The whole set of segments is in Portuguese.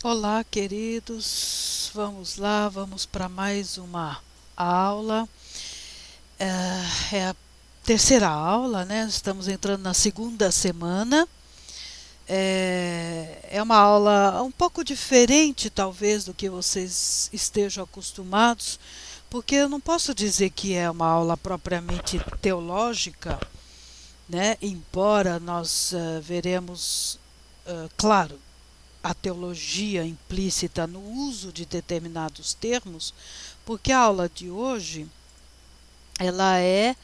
Olá, queridos. Vamos lá, vamos para mais uma aula. É a terceira aula, né? Estamos entrando na segunda semana. É uma aula um pouco diferente, talvez, do que vocês estejam acostumados, porque eu não posso dizer que é uma aula propriamente teológica, né? Embora nós veremos, claro, a teologia implícita no uso de determinados termos, porque a aula de hoje ela é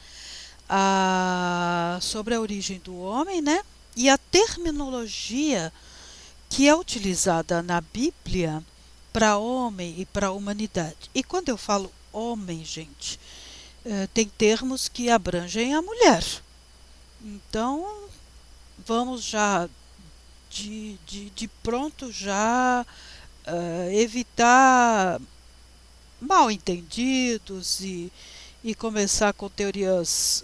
sobre a origem do homem, né? E a terminologia que é utilizada na Bíblia para homem e para a humanidade. E quando eu falo homem, gente, tem termos que abrangem a mulher. Então, vamos já de pronto já evitar mal entendidos e começar com teorias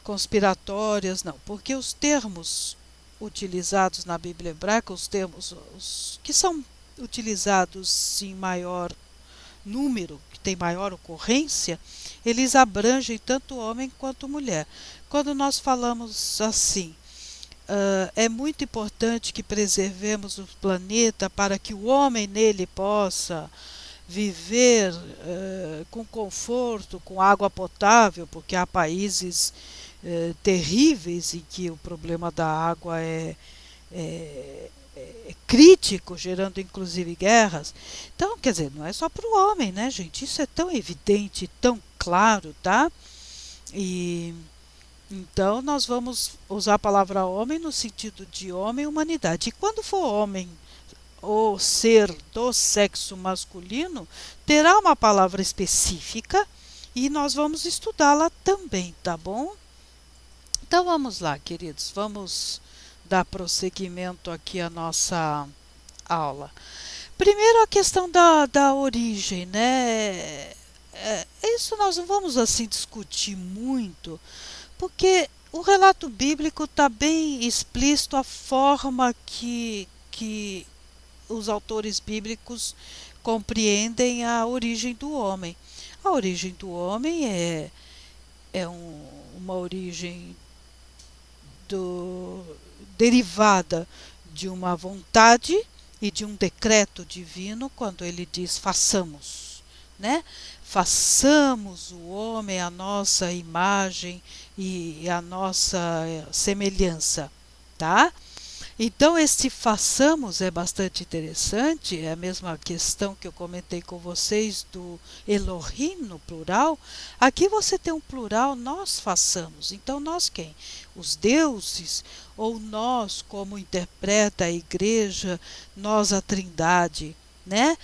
conspiratórias, não, porque os termos utilizados na Bíblia hebraica, os que são utilizados em maior número, que tem maior ocorrência, eles abrangem tanto homem quanto mulher. Quando nós falamos assim, é muito importante que preservemos o planeta para que o homem nele possa viver com conforto, com água potável, porque há países terríveis em que o problema da água é crítico, gerando inclusive guerras. Então, quer dizer, não é só para o homem, né, gente? Isso é tão evidente, tão claro, tá? E então nós vamos usar a palavra homem no sentido de homem e humanidade. E quando for homem ou ser do sexo masculino, terá uma palavra específica e nós vamos estudá-la também, tá bom? Então vamos lá, queridos, vamos dar prosseguimento aqui à nossa aula. Primeiro a questão da origem, né? Isso nós não vamos assim discutir muito, porque o relato bíblico está bem explícito a forma que os autores bíblicos compreendem a origem do homem. A origem do homem uma origem derivada de uma vontade e de um decreto divino, quando ele diz façamos, né? Façamos o homem à nossa imagem e à nossa semelhança, tá? Então, esse façamos é bastante interessante, é a mesma questão que eu comentei com vocês do Elohim no plural. Aqui você tem um plural, nós façamos. Então, nós quem? Os deuses ou nós, como interpreta a igreja, nós a Trindade, né?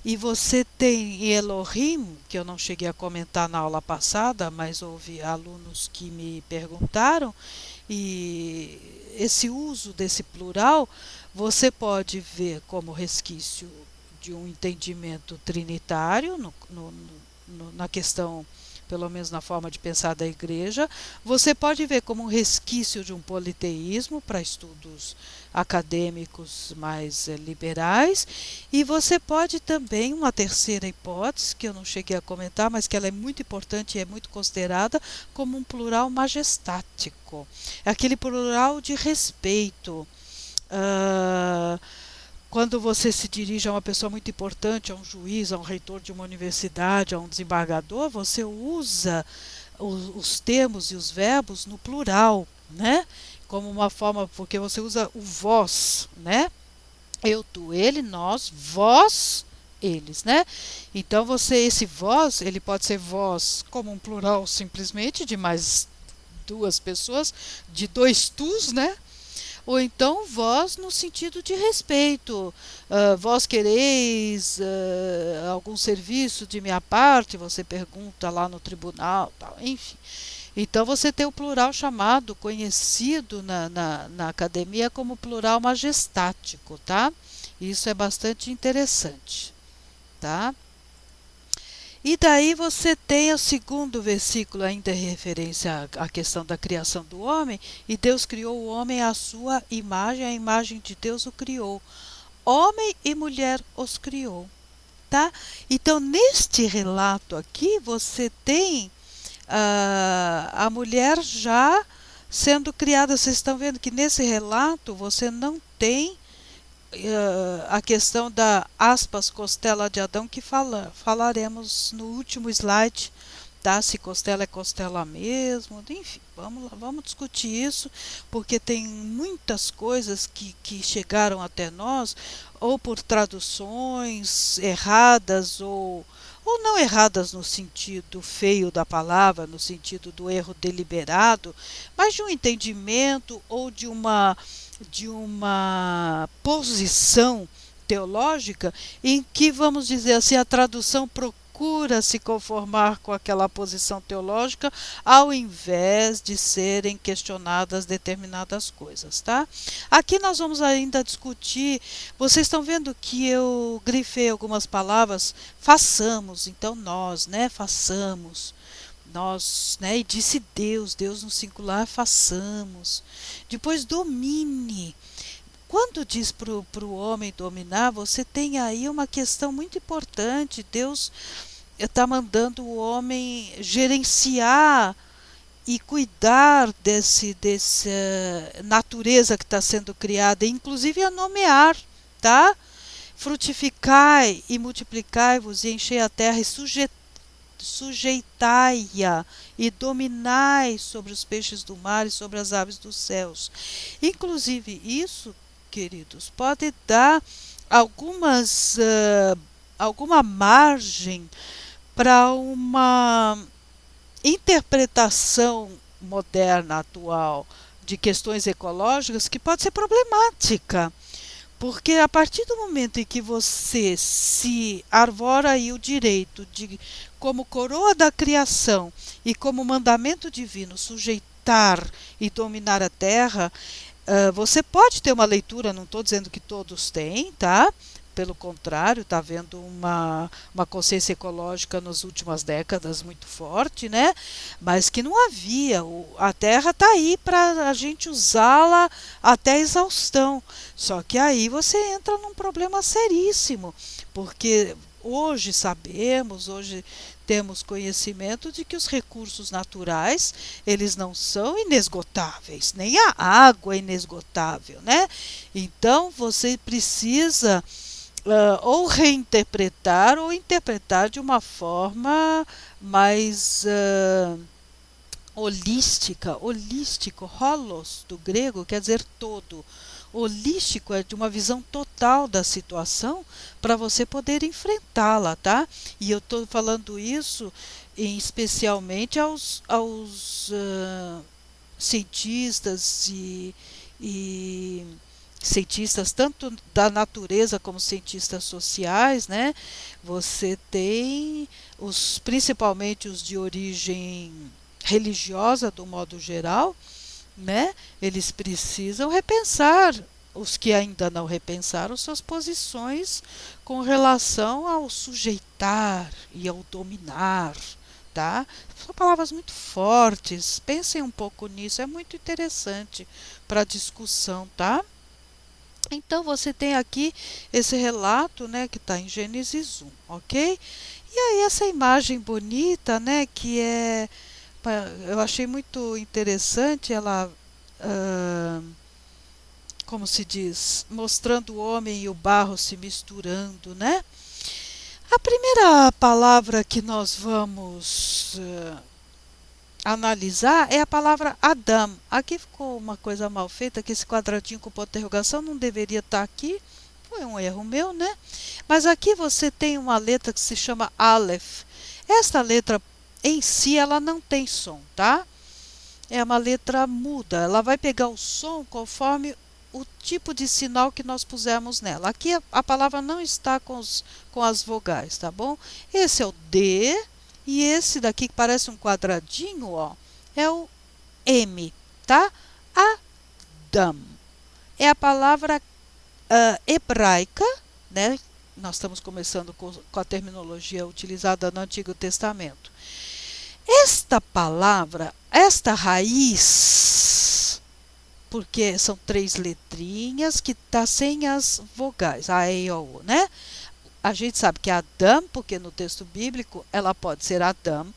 E você tem Elohim, que eu não cheguei a comentar na aula passada, mas houve alunos que me perguntaram, e esse uso desse plural você pode ver como resquício de um entendimento trinitário na questão, pelo menos na forma de pensar da igreja. Você pode ver como um resquício de um politeísmo para estudos acadêmicos mais liberais, e você pode também, uma terceira hipótese, que eu não cheguei a comentar, mas que ela é muito importante e é muito considerada, como um plural majestático. É aquele plural de respeito. Uh, Quando você se dirige a uma pessoa muito importante, a um juiz, a um reitor de uma universidade, a um desembargador, você usa os termos e os verbos no plural, né? Como uma forma, porque você usa o vós, né? Eu, tu, ele, nós, vós, eles, né? Então esse vós, ele pode ser vós como um plural simplesmente de mais duas pessoas, de dois tus, né? Ou então vós no sentido de respeito. Vós quereis algum serviço de minha parte? Você pergunta lá no tribunal, tal, enfim. Então você tem o plural chamado, conhecido na academia como plural majestático, tá? Isso é bastante interessante, tá? E daí você tem o segundo versículo, ainda em referência à questão da criação do homem, e Deus criou o homem à sua imagem, a imagem de Deus o criou. homem e mulher os criou, tá? Então, neste relato aqui, você tem a mulher já sendo criada. Vocês estão vendo que nesse relato você não tem a questão da aspas costela de Adão, que falaremos no último slide, tá? Se costela é costela mesmo, enfim, vamos lá, vamos discutir isso, porque tem muitas coisas que chegaram até nós, ou por traduções erradas, ou não erradas no sentido feio da palavra, no sentido do erro deliberado, mas de um entendimento ou de uma posição teológica em que, vamos dizer assim, a tradução procura se conformar com aquela posição teológica ao invés de serem questionadas determinadas coisas, tá? Aqui nós vamos ainda discutir, vocês estão vendo que eu grifei algumas palavras, façamos, então nós, né, façamos. Nós, né, e disse Deus, Deus no singular, façamos. Depois domine. Quando diz para o homem dominar, você tem aí uma questão muito importante. Deus está mandando o homem gerenciar e cuidar dessa natureza que está sendo criada, inclusive a nomear, tá? Frutificai e multiplicai-vos e enchei a terra e sujeitai-a e dominai sobre os peixes do mar e sobre as aves dos céus. Inclusive isso, queridos, pode dar alguma margem para uma interpretação moderna, atual, de questões ecológicas que pode ser problemática. Porque a partir do momento em que você se arvora aí o direito de, como coroa da criação e como mandamento divino, sujeitar e dominar a terra, você pode ter uma leitura, não estou dizendo que todos têm, tá? Pelo contrário, está havendo uma consciência ecológica nas últimas décadas muito forte, né? Mas que não havia. A terra está aí para a gente usá-la até a exaustão. Só que aí você entra num problema seríssimo, porque hoje temos conhecimento de que os recursos naturais, eles não são inesgotáveis, nem a água é inesgotável, né? Então você precisa ou reinterpretar ou interpretar de uma forma mais holístico, holos do grego quer dizer todo. Holístico é de uma visão total da situação para você poder enfrentá-la, tá? E eu estou falando isso especialmente aos cientistas e cientistas tanto da natureza como cientistas sociais, né? Você tem principalmente os de origem religiosa, do modo geral, né? Eles precisam repensar, os que ainda não repensaram suas posições com relação ao sujeitar e ao dominar, tá? São palavras muito fortes, pensem um pouco nisso, é muito interessante para discussão, tá? Então você tem aqui esse relato, né, que está em Gênesis 1, ok? E aí essa imagem bonita, né, que eu achei muito interessante, ela, como se diz, mostrando o homem e o barro se misturando, né? A primeira palavra que nós vamos analisar é a palavra Adam. Aqui ficou uma coisa mal feita, que esse quadradinho com ponto de interrogação não deveria estar aqui. Foi um erro meu, né? Mas aqui você tem uma letra que se chama Aleph. Esta letra em si, ela não tem som, tá? É uma letra muda. Ela vai pegar o som conforme o tipo de sinal que nós pusermos nela. Aqui a palavra não está com as vogais, tá bom? Esse é o D. E esse daqui que parece um quadradinho, ó, é o M, tá? Adam. É a palavra hebraica, né? Nós estamos começando com a terminologia utilizada no Antigo Testamento. Esta palavra, esta raiz, porque são 3 letrinhas que tá sem as vogais, A, E, I, O, U, né? A gente sabe que Adão, porque no texto bíblico ela pode ser Adão,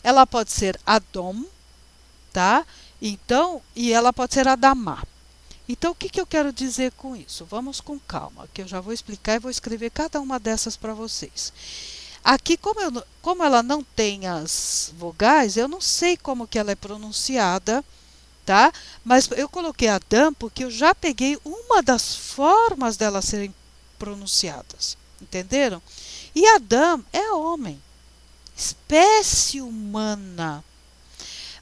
ela pode ser Adom, tá? Então, e ela pode ser Adamá. Então, o que, que eu quero dizer com isso? Vamos com calma, que eu já vou explicar e vou escrever cada uma dessas para vocês. Aqui, como ela não tem as vogais, eu não sei como que ela é pronunciada, tá? Mas eu coloquei Adão porque eu já peguei uma das formas delas serem pronunciadas, entenderam? E Adão é homem, espécie humana.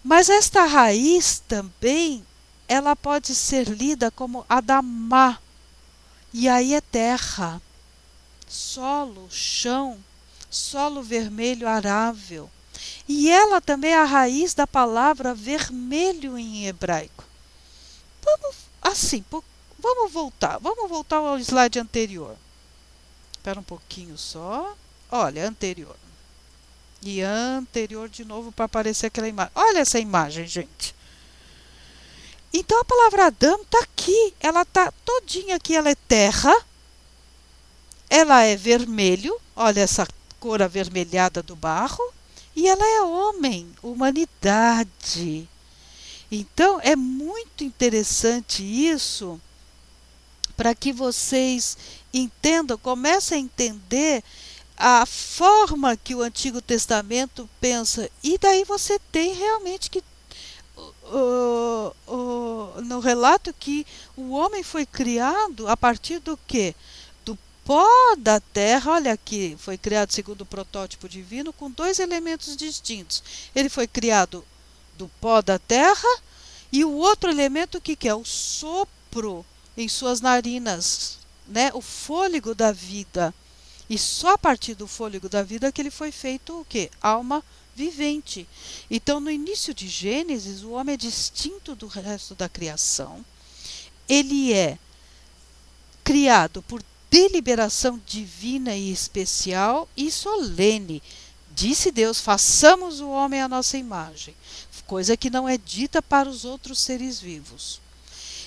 Mas esta raiz também, ela pode ser lida como Adamá, e aí é terra, solo, chão, solo vermelho arável. E ela também é a raiz da palavra vermelho em hebraico. Vamos assim, vamos voltar ao slide anterior. Espera um pouquinho só. Olha, anterior. E anterior de novo para aparecer aquela imagem. Olha essa imagem, gente. Então a palavra Adão está aqui. Ela está todinha aqui. Ela é terra. Ela é vermelho. Olha essa cor avermelhada do barro. E ela é homem, humanidade. Então é muito interessante isso para que vocês entendam, comecem a entender a forma que o Antigo Testamento pensa. E daí você tem realmente que no relato que o homem foi criado a partir do quê? Do pó da terra. Olha aqui, foi criado segundo o protótipo divino com 2 elementos distintos. Ele foi criado do pó da terra e o outro elemento o que é? O sopro em suas narinas, né? O fôlego da vida. E só a partir do fôlego da vida que ele foi feito o quê? Alma vivente. Então, no início de Gênesis, o homem é distinto do resto da criação. Ele é criado por deliberação divina e especial e solene. Disse Deus, façamos o homem à nossa imagem, coisa que não é dita para os outros seres vivos.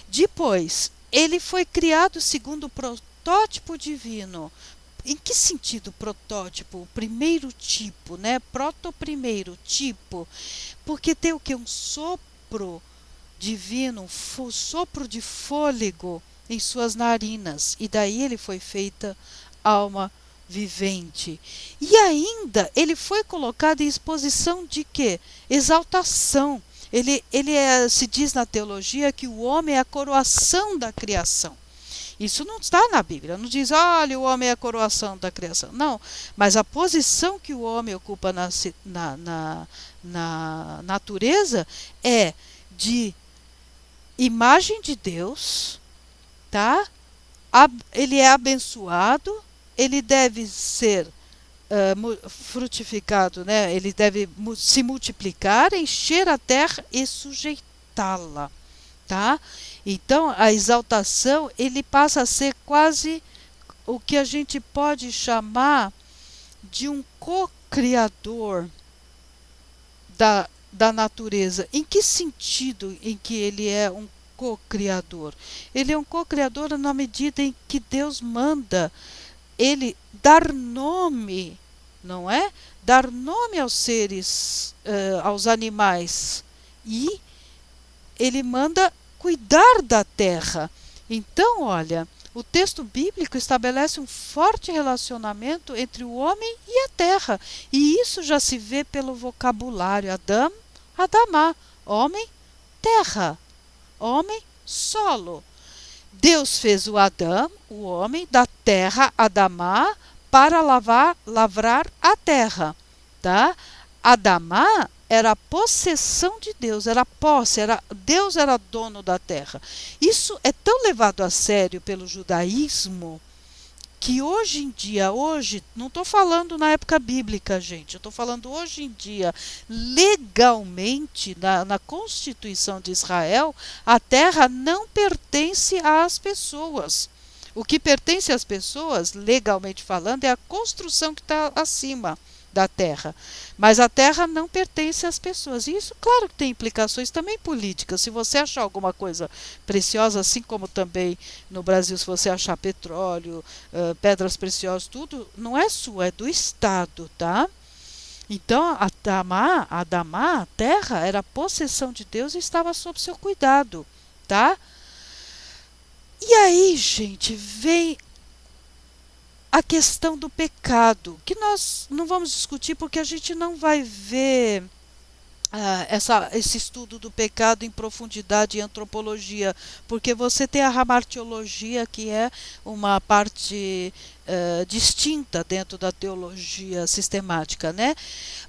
Depois, ele foi criado segundo o protótipo divino. Em que sentido protótipo? O primeiro tipo, né? Primeiro tipo. Porque tem o que? Um sopro divino, um sopro de fôlego em suas narinas. E daí ele foi feita alma vivente. E ainda ele foi colocado em exposição de quê? Exaltação. Se diz na teologia que o homem é a coroação da criação. Isso não está na Bíblia, não diz, olha, o homem é a coroação da criação. Não, mas a posição que o homem ocupa na natureza é de imagem de Deus, tá? Ele é abençoado, ele deve ser frutificado, né? Ele deve se multiplicar, encher a terra e sujeitá-la, tá? Então, a exaltação, ele passa a ser quase o que a gente pode chamar de um co-criador da natureza. Em que sentido em que ele é um co-criador? Ele é um co-criador na medida em que Deus manda ele dar nome, não é? Dar nome aos seres, aos animais. E ele manda cuidar da terra. Então, olha, o texto bíblico estabelece um forte relacionamento entre o homem e a terra. E isso já se vê pelo vocabulário Adão, Adamá, homem, terra, homem, solo. Deus fez o Adão, o homem, da terra, Adamá, para lavrar a terra, tá? Adamá era a possessão de Deus, era a posse, Deus era dono da terra. Isso é tão levado a sério pelo judaísmo que hoje em dia, não estou falando na época bíblica, gente, eu estou falando hoje em dia, legalmente, na Constituição de Israel, a terra não pertence às pessoas. O que pertence às pessoas, legalmente falando, é a construção que está acima, da terra. Mas a terra não pertence às pessoas. E isso, claro que tem implicações também políticas. Se você achar alguma coisa preciosa, assim como também no Brasil, se você achar petróleo, pedras preciosas, tudo, não é sua, é do Estado, tá? Então, a terra, era possessão de Deus e estava sob seu cuidado, tá? E aí, gente, vem a questão do pecado, que nós não vamos discutir porque a gente não vai ver esse estudo do pecado em profundidade em antropologia, porque você tem a hamartiologia, que é uma parte distinta dentro da teologia sistemática, né?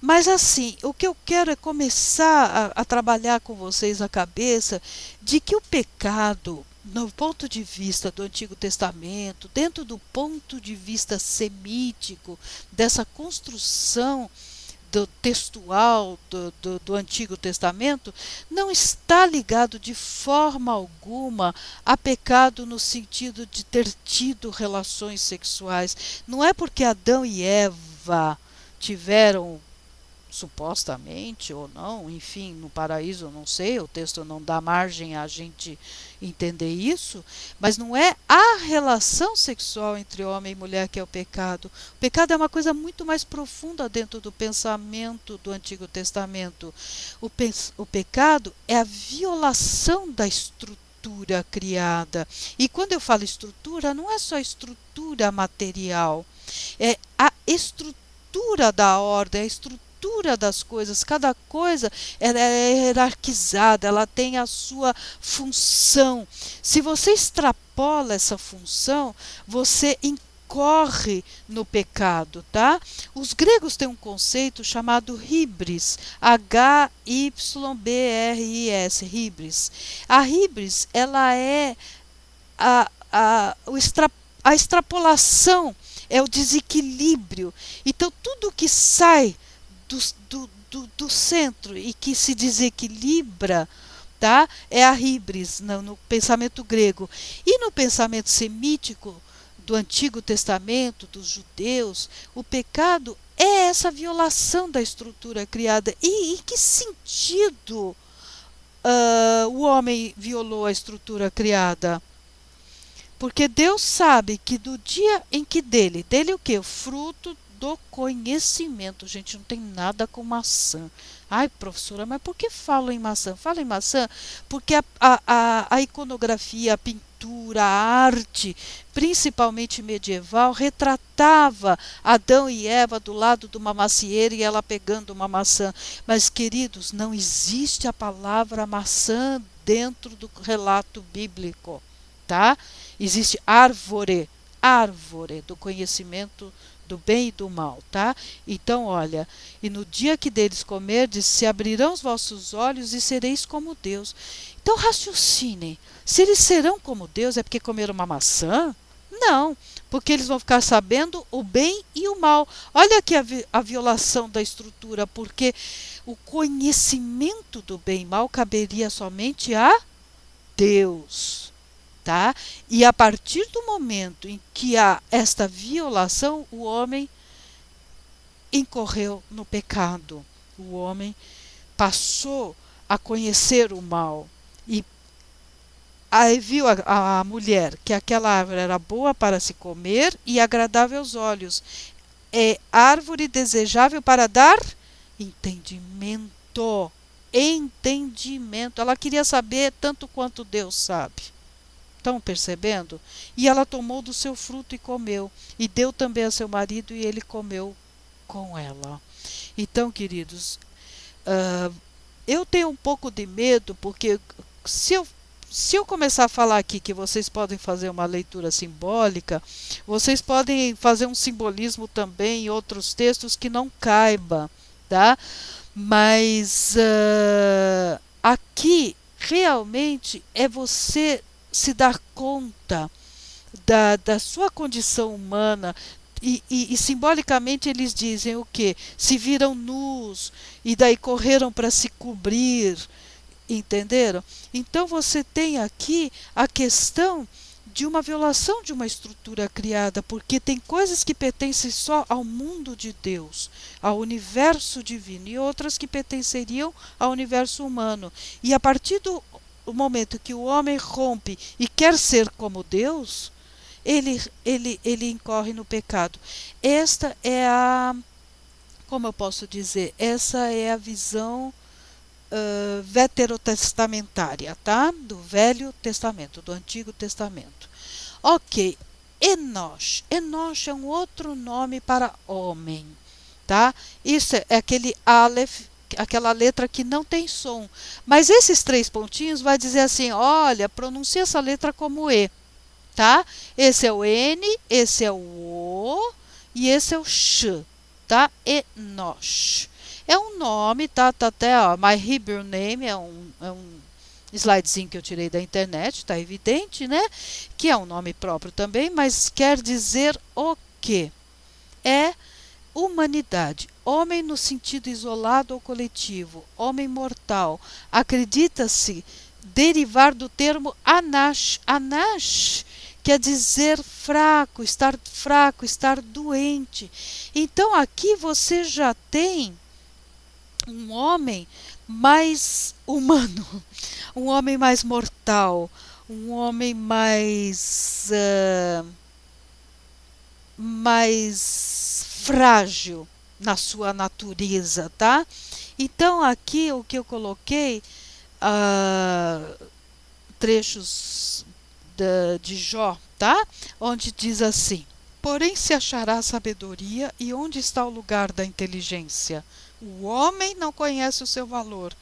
Mas assim, o que eu quero é começar a trabalhar com vocês a cabeça de que o pecado, no ponto de vista do Antigo Testamento, dentro do ponto de vista semítico, dessa construção textual do Antigo Testamento, não está ligado de forma alguma a pecado no sentido de ter tido relações sexuais. Não é porque Adão e Eva tiveram, supostamente ou não, enfim, no paraíso, eu não sei, o texto não dá margem a gente entender isso, mas não é a relação sexual entre homem e mulher que é o pecado. O pecado é uma coisa muito mais profunda dentro do pensamento do Antigo Testamento. O pecado é a violação da estrutura criada. E quando eu falo estrutura, não é só estrutura material, é a estrutura da ordem, a estrutura das coisas. Cada coisa ela é hierarquizada, ela tem a sua função. Se você extrapola essa função, você incorre no pecado, tá? Os gregos têm um conceito chamado hybris, Hybris, hybris. A hybris, ela é a extrapolação, é o desequilíbrio. Então, tudo que sai do centro e que se desequilibra, tá? É a hybris no pensamento grego. E no pensamento semítico do Antigo Testamento, dos judeus, o pecado é essa violação da estrutura criada. E em que sentido o homem violou a estrutura criada? Porque Deus sabe que no dia em que dele o que? O fruto do conhecimento. Gente, não tem nada com maçã. Ai, professora, mas por que falo em maçã? Falo em maçã porque a iconografia, a pintura, a arte, principalmente medieval, retratava Adão e Eva do lado de uma macieira e ela pegando uma maçã. Mas, queridos, não existe a palavra maçã dentro do relato bíblico, tá? Existe árvore do conhecimento do bem e do mal, tá? Então, olha, e no dia que deles comerdes, se abrirão os vossos olhos e sereis como Deus. Então, raciocinem, se eles serão como Deus, é porque comeram uma maçã? Não, porque eles vão ficar sabendo o bem e o mal. Olha aqui a violação da estrutura, porque o conhecimento do bem e mal caberia somente a Deus. Tá? E a partir do momento em que há esta violação, o homem incorreu no pecado. O homem passou a conhecer o mal. E aí viu a mulher que aquela árvore era boa para se comer e agradável aos olhos. É árvore desejável para dar entendimento. Entendimento. Ela queria saber tanto quanto Deus sabe. Estão percebendo? E ela tomou do seu fruto e comeu. E deu também a seu marido e ele comeu com ela. Então, queridos, eu tenho um pouco de medo, porque se eu começar a falar aqui que vocês podem fazer uma leitura simbólica, vocês podem fazer um simbolismo também em outros textos que não caiba, tá? Mas aqui realmente é você se dar conta da sua condição humana. E simbolicamente eles dizem o quê? Se viram nus e daí correram para se cobrir, entenderam? Então você tem aqui a questão de uma violação de uma estrutura criada, porque tem coisas que pertencem só ao mundo de Deus, ao universo divino, e outras que pertenceriam ao universo humano. E a partir do momento que o homem rompe e quer ser como Deus, ele incorre no pecado. Esta é a, como eu posso dizer, essa é a visão veterotestamentária, tá? Do Velho Testamento, do Antigo Testamento. Ok, Enosh. Enosh é um outro nome para homem, tá? Isso é aquele Aleph, aquela letra que não tem som. Mas esses 3 pontinhos vai dizer assim, olha, pronuncia essa letra como E, tá? Esse é o N, esse é o O e esse é o Sh, tá? Enosh. É um nome, tá até, ó, My Hebrew Name, é um slidezinho que eu tirei da internet, tá evidente, né? Que é um nome próprio também, mas quer dizer o quê? É humanidade, homem no sentido isolado ou coletivo, homem mortal. Acredita-se derivar do termo Anash. Anash quer dizer fraco, estar doente. Então aqui você já tem um homem mais humano, um homem mais mortal, um homem mais frágil na sua natureza, tá? Então aqui o que eu coloquei, trechos de Jó, tá? Onde diz assim: porém se achará sabedoria, e onde está o lugar da inteligência? O homem não conhece o seu valor,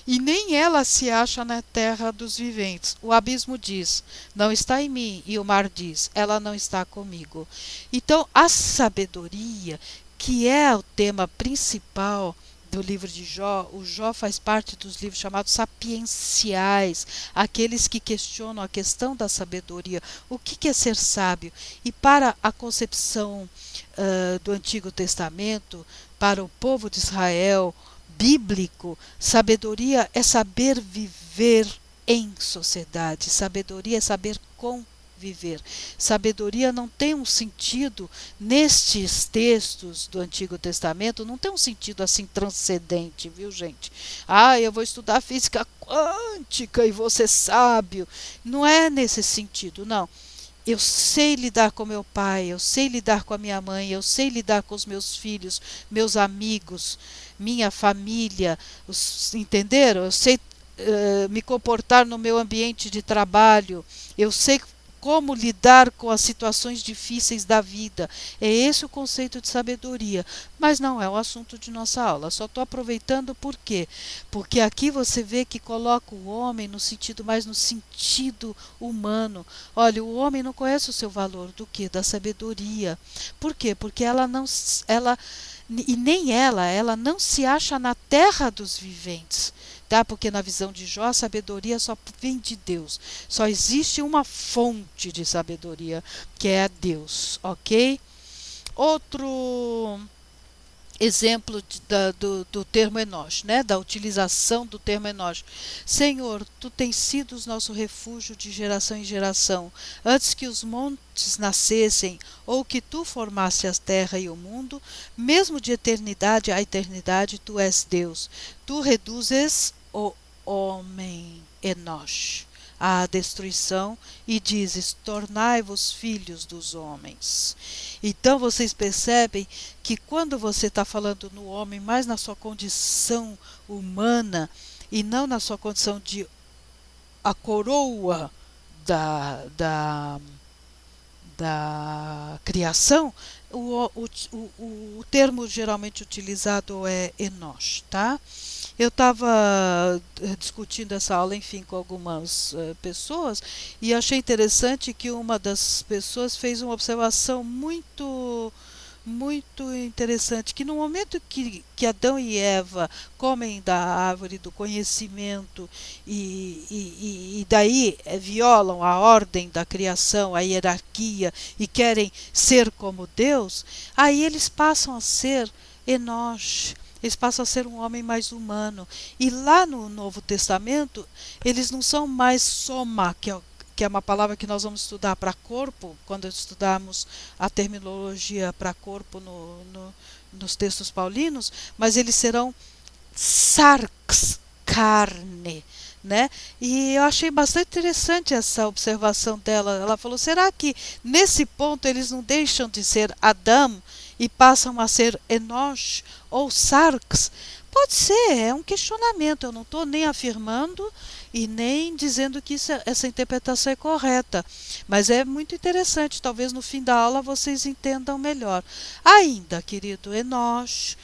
e nem ela se acha na terra dos viventes. O abismo diz, não está em mim, e o mar diz, ela não está comigo. Então, a sabedoria, que é o tema principal do livro de Jó, o Jó faz parte dos livros chamados sapienciais, aqueles que questionam a questão da sabedoria, o que é ser sábio. E para a concepção do Antigo Testamento, para o povo de Israel bíblico, sabedoria é saber viver em sociedade, sabedoria é saber conviver. Sabedoria não tem um sentido, nestes textos do Antigo Testamento, não tem um sentido assim transcendente, viu, gente? Ah, eu vou estudar física quântica e vou ser sábio. Não é nesse sentido, não. Eu sei lidar com meu pai, eu sei lidar com a minha mãe, eu sei lidar com os meus filhos, meus amigos, minha família, entenderam? Eu sei me comportar no meu ambiente de trabalho, eu sei como lidar com as situações difíceis da vida. É esse o conceito de sabedoria, mas não é o assunto de nossa aula. Só estou aproveitando por quê? Porque aqui você vê que coloca o homem no sentido mais no sentido humano. Olha, o homem não conhece o seu valor do quê? Da sabedoria. Por quê? Porque ela não, e nem ela não se acha na terra dos viventes. Tá? Porque na visão de Jó, a sabedoria só vem de Deus. Só existe uma fonte de sabedoria, que é Deus, ok? Outro exemplo do termo Enosh, né? Da utilização do termo Enosh. Senhor, tu tens sido o nosso refúgio de geração em geração. Antes que os montes nascessem, ou que tu formasse a terra e o mundo, mesmo de eternidade a eternidade, tu és Deus. Tu reduzes o homem, Enosh, à destruição, e dizes, tornai-vos filhos dos homens. Então vocês percebem que quando você está falando no homem, mais na sua condição humana, e não na sua condição de a coroa da criação, o termo geralmente utilizado é Enosh, tá? Eu estava discutindo essa aula, enfim, com algumas pessoas, e achei interessante que uma das pessoas fez uma observação muito interessante, que no momento que Adão e Eva comem da árvore do conhecimento e daí violam a ordem da criação, a hierarquia, e querem ser como Deus, aí eles passam a ser Enosh. Eles passam a ser um homem mais humano. E lá no Novo Testamento, eles não são mais soma, que é uma palavra que nós vamos estudar para corpo, quando estudarmos a terminologia para corpo nos textos paulinos, mas eles serão sarx, carne, né? E eu achei bastante interessante essa observação dela. Ela falou, será que nesse ponto eles não deixam de ser Adão e passam a ser Enosh ou Sarx? Pode ser, é um questionamento, eu não estou nem afirmando e nem dizendo que essa interpretação é correta, mas é muito interessante, talvez no fim da aula vocês entendam melhor. Ainda, querido, Enosh,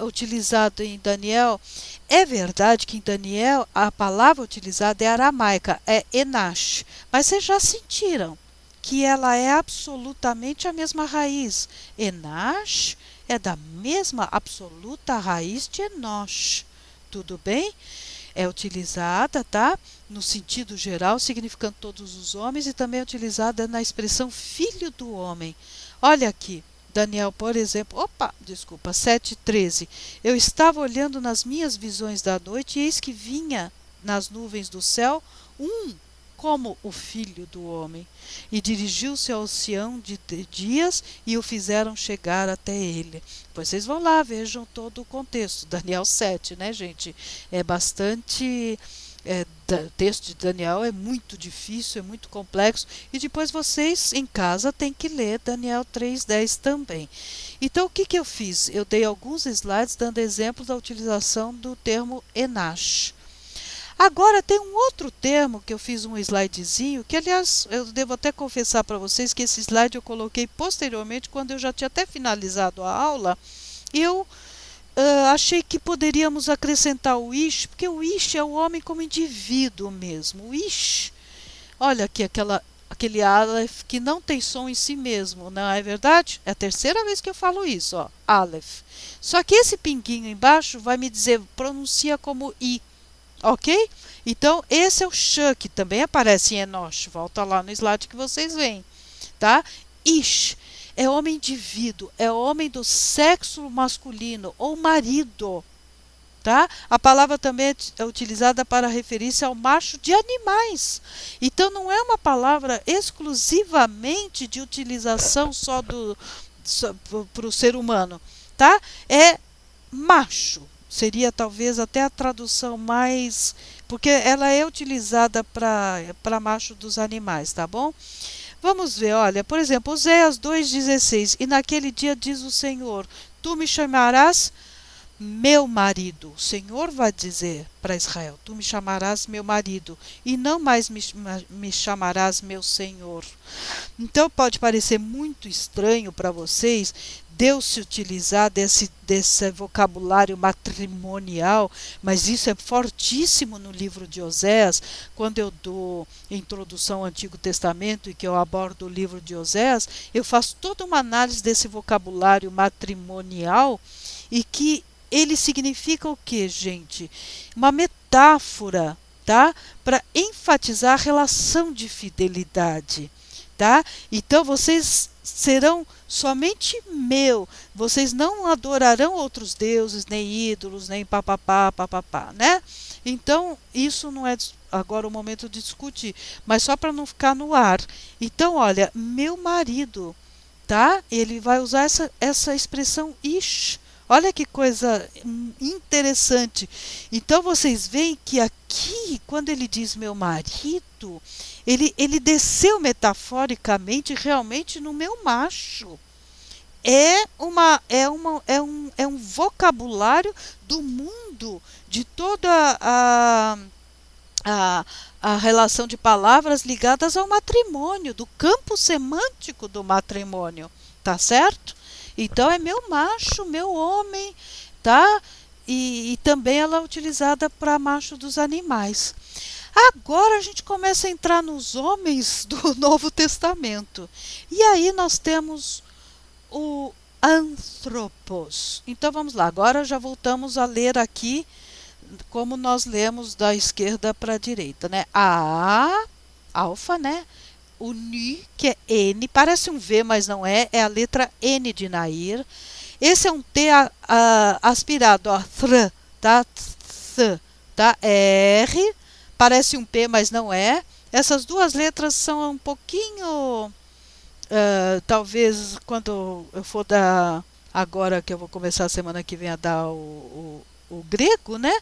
utilizado em Daniel, é verdade que em Daniel a palavra utilizada é aramaica, é Enash, mas vocês já sentiram que ela é absolutamente a mesma raiz. Enash é da mesma absoluta raiz de Enosh. Tudo bem? É utilizada, tá? No sentido geral, significando todos os homens, e também é utilizada na expressão filho do homem. Olha aqui, Daniel, por exemplo, 7:13. Eu estava olhando nas minhas visões da noite, e eis que vinha nas nuvens do céu como o filho do homem, e dirigiu-se ao Sião de dias, e o fizeram chegar até ele. Pois vocês vão lá, vejam todo o contexto. Daniel 7, né, gente? É bastante... o texto de Daniel é muito difícil, é muito complexo, e depois vocês em casa têm que ler Daniel 3:10 também. Então o que eu fiz? Eu dei alguns slides dando exemplos da utilização do termo Enash. Agora tem um outro termo que eu fiz um slidezinho, que aliás eu devo até confessar para vocês que esse slide eu coloquei posteriormente, quando eu já tinha até finalizado a aula, e eu achei que poderíamos acrescentar o ish, porque o ish é o homem como indivíduo mesmo. O ish, olha aqui aquele aleph que não tem som em si mesmo, não é verdade? É a terceira vez que eu falo isso, ó, aleph. Só que esse pinguinho embaixo vai me dizer, pronuncia como i. Ok? Então, esse é o sh, que também aparece em Enosh. Volta lá no slide que vocês veem. Tá? Ish é homem indivíduo, é homem do sexo masculino ou marido. Tá? A palavra também é utilizada para referir-se ao macho de animais. Então, não é uma palavra exclusivamente de utilização só para o ser humano. Tá? É macho. Seria talvez até a tradução mais... porque ela é utilizada para macho dos animais, tá bom? Vamos ver, olha, por exemplo, Oséias 2:16. E naquele dia diz o Senhor, tu me chamarás meu marido. O Senhor vai dizer para Israel, tu me chamarás meu marido e não mais me chamarás meu Senhor. Então pode parecer muito estranho para vocês Deus se utilizar desse vocabulário matrimonial, mas isso é fortíssimo no livro de Oséias. Quando eu dou introdução ao Antigo Testamento e que eu abordo o livro de Oséias, eu faço toda uma análise desse vocabulário matrimonial e que ele significa o que, gente? Uma metáfora, tá? Para enfatizar a relação de fidelidade, tá? Então vocês serão somente meu, vocês não adorarão outros deuses, nem ídolos, nem papapá, né? Então, isso não é agora o momento de discutir, mas só para não ficar no ar. Então, olha, meu marido, tá? Ele vai usar essa expressão ish. Olha que coisa interessante. Então, vocês veem que aqui, quando ele diz meu marido, ele desceu metaforicamente realmente no meu macho. É um vocabulário do mundo, de toda a relação de palavras ligadas ao matrimônio, do campo semântico do matrimônio, tá certo? Então é meu macho, meu homem, tá? E também ela é utilizada para macho dos animais. Agora a gente começa a entrar nos homens do Novo Testamento. E aí nós temos o anthropos. Então vamos lá, agora já voltamos a ler aqui como nós lemos da esquerda para a direita, né? A, alfa, né? O ni, que é N, parece um V, mas não é, é a letra N de Nair. Esse é um T aspirado, ó, tá? R, parece um P, mas não é. Essas duas letras são um pouquinho, talvez quando eu for dar, agora que eu vou começar a semana que vem a dar o grego, né?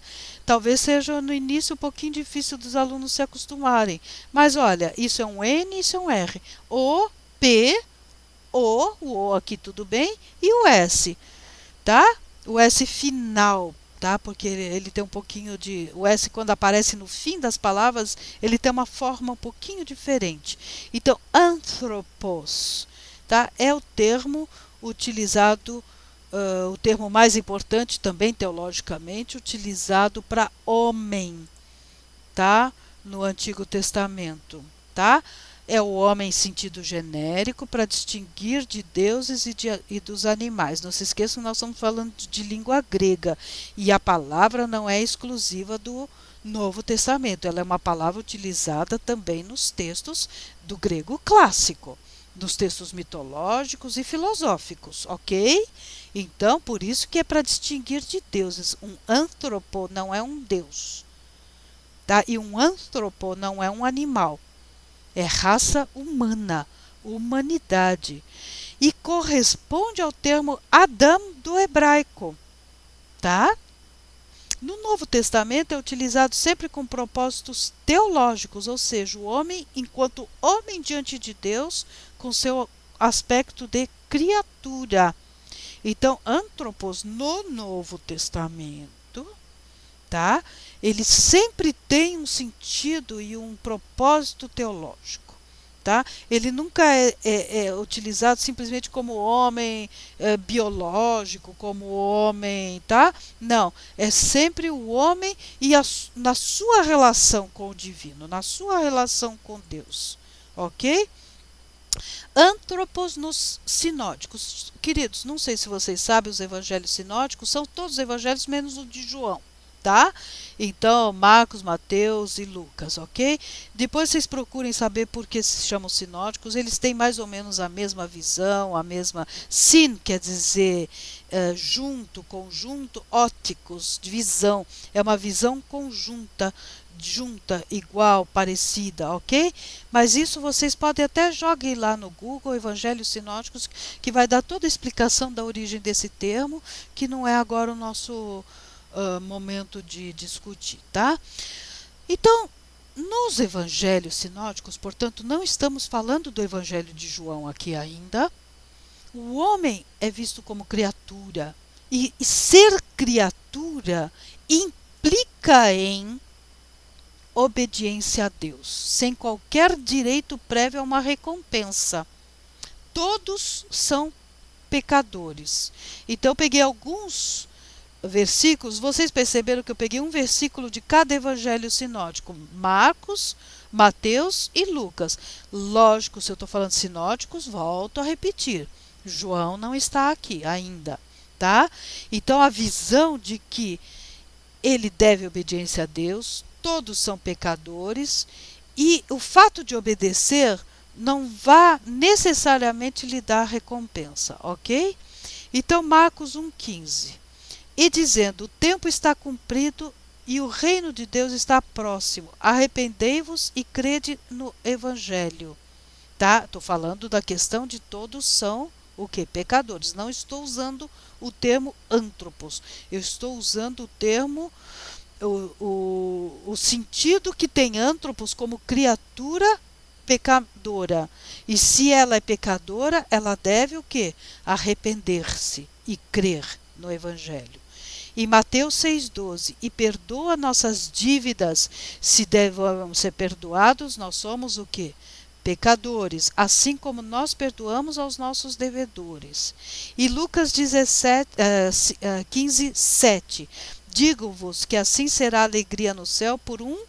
Talvez seja no início um pouquinho difícil dos alunos se acostumarem. Mas olha, isso é um N, isso é um R. O, P, o aqui tudo bem, e o S, tá? O S final, tá? Porque ele tem um pouquinho de... O S, quando aparece no fim das palavras, ele tem uma forma um pouquinho diferente. Então, anthropos, tá? É o termo utilizado, o termo mais importante também teologicamente, utilizado para homem, tá? No Antigo Testamento, tá? É o homem em sentido genérico para distinguir de deuses e dos animais. Não se esqueçam que nós estamos falando de língua grega e a palavra não é exclusiva do Novo Testamento. Ela é uma palavra utilizada também nos textos do grego clássico, nos textos mitológicos e filosóficos, ok? Então, por isso que é para distinguir de deuses. Um antropo não é um deus, tá? E um antropo não é um animal. É raça humana, humanidade. E corresponde ao termo Adam do hebraico, tá? No Novo Testamento é utilizado sempre com propósitos teológicos, ou seja, o homem enquanto homem diante de Deus, com seu aspecto de criatura. Então, antropos no Novo Testamento, tá? Ele sempre tem um sentido e um propósito teológico, tá? Ele nunca é utilizado simplesmente como homem biológico, como homem, tá? Não, é sempre o homem e na sua relação com o divino, na sua relação com Deus, ok? Antropos nos sinóticos. Queridos, não sei se vocês sabem, os evangelhos sinóticos são todos os evangelhos menos o de João, tá? Então, Marcos, Mateus e Lucas, ok? Depois vocês procurem saber por que se chamam sinóticos. Eles têm mais ou menos a mesma visão, a mesma... Sin quer dizer junto, conjunto, óticos, de visão. É uma visão conjunta, junta, igual, parecida, ok? Mas isso vocês podem até jogar lá no Google, Evangelhos Sinóticos, que vai dar toda a explicação da origem desse termo, que não é agora o nosso momento de discutir, tá? Então, nos Evangelhos Sinóticos, portanto, não estamos falando do Evangelho de João aqui ainda. O homem é visto como criatura, e ser criatura implica em obediência a Deus, sem qualquer direito prévio a uma recompensa. Todos são pecadores. Então, eu peguei alguns versículos. Vocês perceberam que eu peguei um versículo de cada evangelho sinótico: Marcos, Mateus e Lucas. Lógico, se eu estou falando sinóticos, volto a repetir: João não está aqui ainda, tá? Então, a visão de que ele deve obediência a Deus, todos são pecadores, e o fato de obedecer não vai necessariamente lhe dar recompensa, ok? Então, Marcos 1,15. E dizendo: o tempo está cumprido e o reino de Deus está próximo. Arrependei-vos e crede no Evangelho. Tá? Estou falando da questão de todos são o que? Pecadores. Não estou usando o termo antropos. Eu estou usando o termo, o sentido que tem antropos como criatura pecadora. E se ela é pecadora, ela deve o quê? Arrepender-se e crer no Evangelho. E Mateus 6,12: e perdoa nossas dívidas, se devemos ser perdoados, nós somos o quê? Pecadores, assim como nós perdoamos aos nossos devedores. E Lucas 15:7: digo-vos que assim será a alegria no céu por um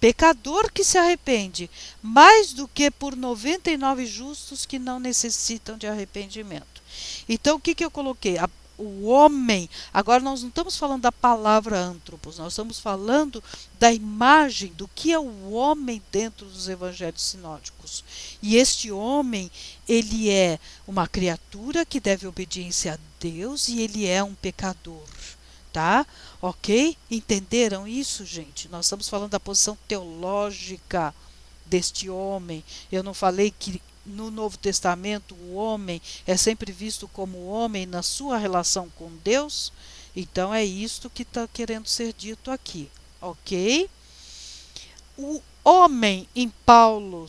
pecador que se arrepende, mais do que por 99 justos que não necessitam de arrependimento. Então, o que eu coloquei? O homem, agora nós não estamos falando da palavra antropos, nós estamos falando da imagem do que é o homem dentro dos evangelhos sinóticos. E este homem, ele é uma criatura que deve obediência a Deus e ele é um pecador. Tá? Ok? Entenderam isso, gente? Nós estamos falando da posição teológica, deste homem. Eu não falei que no Novo Testamento o homem é sempre visto como homem na sua relação com Deus? Então é isto que está querendo ser dito aqui, ok? O homem em Paulo,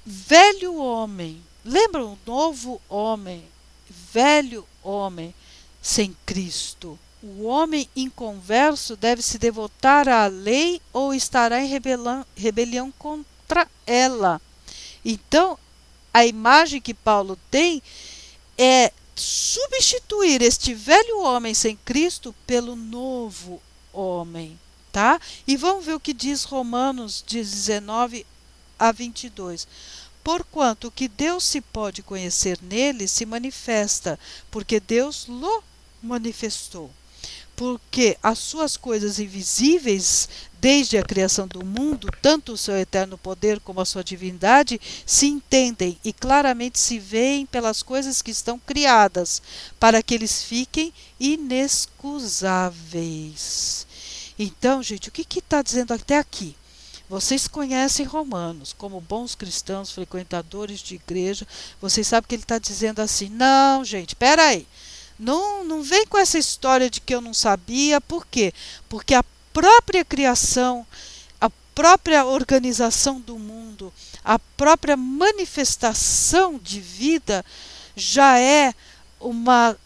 velho homem, lembra o novo homem, velho homem sem Cristo. O homem inconverso deve se devotar à lei ou estará em rebelião contra ela. Então, a imagem que Paulo tem é substituir este velho homem sem Cristo pelo novo homem, tá? E vamos ver o que diz Romanos 19 a 22. Porquanto o que Deus se pode conhecer nele se manifesta, porque Deus lo manifestou. Porque as suas coisas invisíveis, desde a criação do mundo, tanto o seu eterno poder como a sua divindade, se entendem e claramente se veem pelas coisas que estão criadas, para que eles fiquem inexcusáveis. Então, gente, o que está dizendo até aqui? Vocês conhecem Romanos, como bons cristãos, frequentadores de igreja, vocês sabem que ele está dizendo assim, não, gente, espera aí. Não vem com essa história de que eu não sabia. Por quê? Porque a própria criação, a própria organização do mundo, a própria manifestação de vida já é uma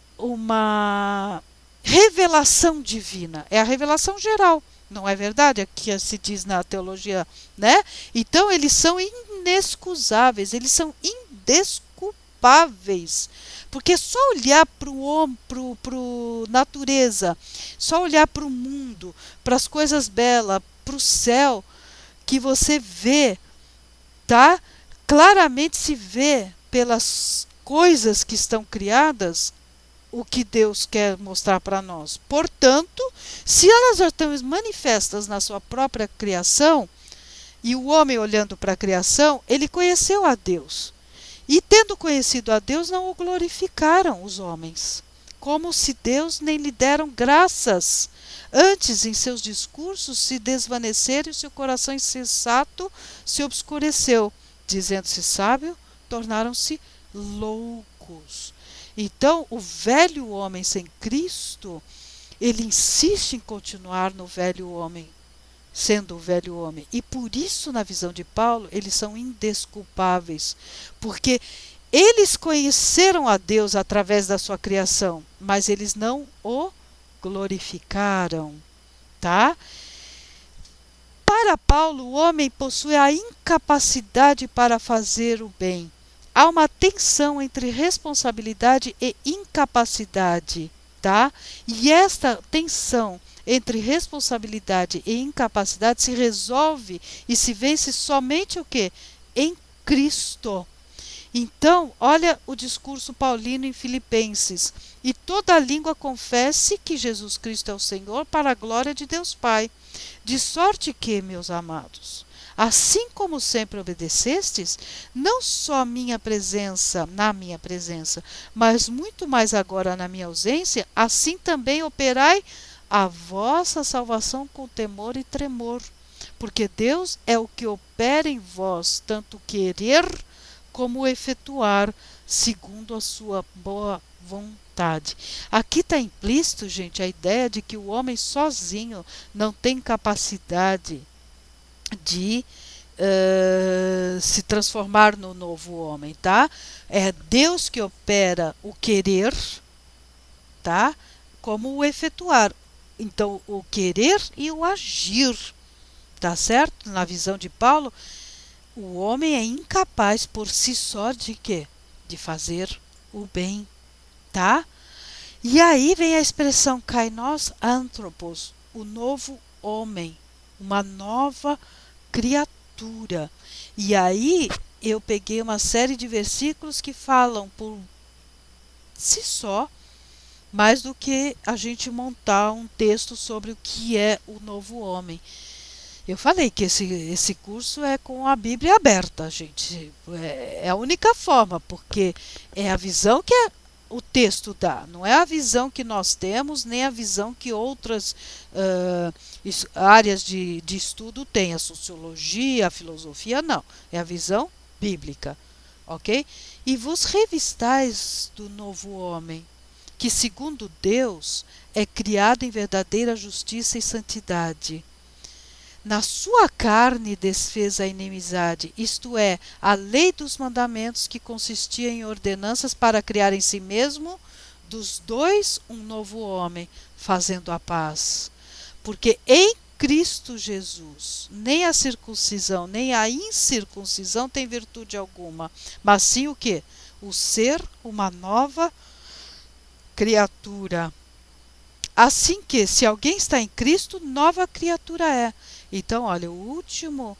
revelação divina. É a revelação geral. Não é verdade? Aqui se diz na teologia, né? Então eles são inexcusáveis, eles são indesculpáveis. Porque só olhar para o homem, para a natureza, só olhar para o mundo, para as coisas belas, para o céu, que você vê, tá? Claramente se vê pelas coisas que estão criadas o que Deus quer mostrar para nós. Portanto, se elas já estão manifestas na sua própria criação, e o homem olhando para a criação, ele conheceu a Deus. E tendo conhecido a Deus, não o glorificaram os homens, como se Deus nem lhe deram graças. Antes, em seus discursos, se desvaneceram e o seu coração insensato se obscureceu. Dizendo-se sábio, tornaram-se loucos. Então, o velho homem sem Cristo, ele insiste em continuar no velho homem, sendo o velho homem. E por isso, na visão de Paulo, eles são indesculpáveis, porque eles conheceram a Deus através da sua criação, mas eles não o glorificaram, tá? Para Paulo, o homem possui a incapacidade para fazer o bem. Há uma tensão entre responsabilidade e incapacidade, tá? E esta tensão entre responsabilidade e incapacidade se resolve e se vence somente o quê? Em Cristo. Então, olha o discurso paulino em Filipenses. E toda língua confesse que Jesus Cristo é o Senhor, para a glória de Deus Pai. De sorte que, meus amados, assim como sempre obedecestes, não só na minha presença, mas muito mais agora na minha ausência, assim também operai a vossa salvação com temor e tremor. Porque Deus é o que opera em vós, tanto querer como efetuar, segundo a sua boa vontade. Aqui está implícito, gente, a ideia de que o homem sozinho não tem capacidade de se transformar no novo homem, tá? É Deus que opera o querer, tá? Como o efetuar. Então, o querer e o agir, tá certo? Na visão de Paulo, o homem é incapaz por si só de quê? De fazer o bem, tá? E aí vem a expressão kainos anthropos, o novo homem, uma nova criatura. E aí eu peguei uma série de versículos que falam por si só, mais do que a gente montar um texto sobre o que é o novo homem. Eu falei que esse curso é com a Bíblia aberta, gente. É a única forma, porque é a visão que o texto dá, não é a visão que nós temos, nem a visão que outras áreas de estudo têm, a sociologia, a filosofia, não. É a visão bíblica, ok? E vos revistais do novo homem, que segundo Deus é criado em verdadeira justiça e santidade. Na sua carne desfez a inimizade, isto é, a lei dos mandamentos que consistia em ordenanças para criar em si mesmo dos dois um novo homem, fazendo a paz. Porque em Cristo Jesus, nem a circuncisão, nem a incircuncisão tem virtude alguma, mas sim o quê? O ser uma nova criatura. Assim que, se alguém está em Cristo, nova criatura é. Então, olha, o último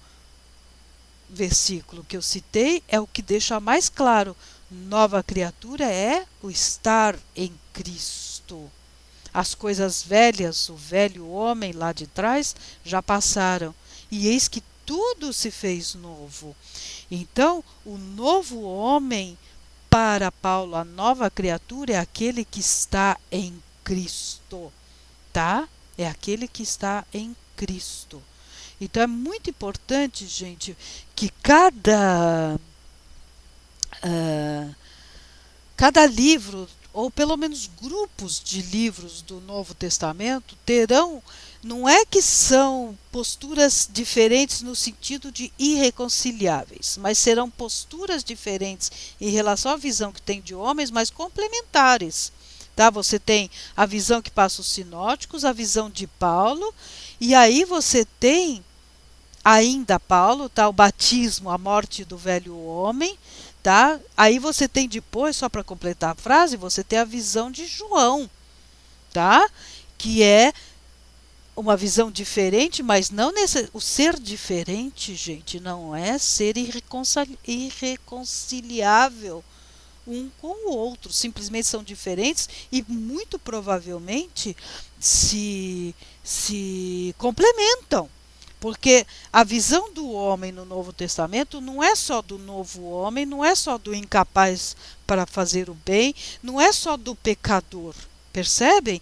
versículo que eu citei é o que deixa mais claro. Nova criatura é o estar em Cristo. As coisas velhas, o velho homem lá de trás, já passaram. E eis que tudo se fez novo. Então, o novo homem, para Paulo, a nova criatura é aquele que está em Cristo, tá? É aquele que está em Cristo. Então é muito importante, gente, que cada livro, ou pelo menos grupos de livros do Novo Testamento, terão, não é que são posturas diferentes no sentido de irreconciliáveis, mas serão posturas diferentes em relação à visão que tem de homens, mas complementares. Tá? Você tem a visão que passa os sinóticos, a visão de Paulo, e aí você tem ainda Paulo, tá? O batismo, a morte do velho homem, tá? Aí você tem depois, só para completar a frase, você tem a visão de João, tá? Que é uma visão diferente, mas não o ser diferente, gente, não é ser irreconciliável um com o outro, simplesmente são diferentes e muito provavelmente se complementam. Porque a visão do homem no Novo Testamento não é só do novo homem, não é só do incapaz para fazer o bem, não é só do pecador, percebem?